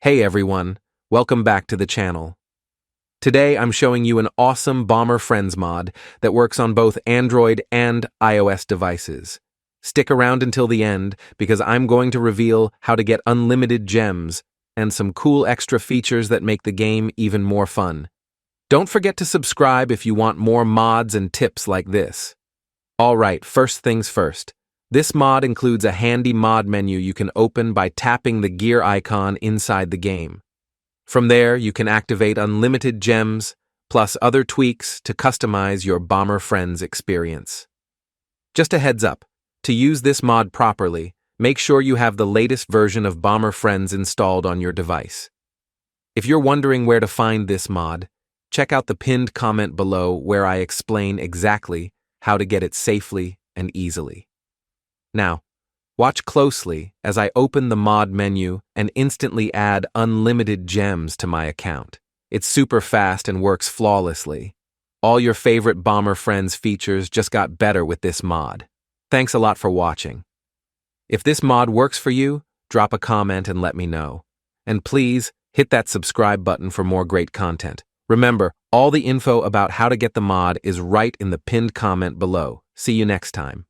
Hey everyone, welcome back to the channel. Today I'm showing you an awesome Bomber Friends mod that works on both Android and iOS devices. Stick around until the end because I'm going to reveal how to get unlimited gems and some cool extra features that make the game even more fun. Don't forget to subscribe if you want more mods and tips like this. Alright, first things first. This mod includes a handy mod menu you can open by tapping the gear icon inside the game. From there, you can activate unlimited gems, plus other tweaks to customize your Bomber Friends experience. Just a heads up, to use this mod properly, make sure you have the latest version of Bomber Friends installed on your device. If you're wondering where to find this mod, check out the pinned comment below where I explain exactly how to get it safely and easily. Now, watch closely as I open the mod menu and instantly add unlimited gems to my account. It's super fast and works flawlessly. All your favorite Bomber Friends features just got better with this mod. Thanks a lot for watching. If this mod works for you, drop a comment and let me know. And please, hit that subscribe button for more great content. Remember, all the info about how to get the mod is right in the pinned comment below. See you next time.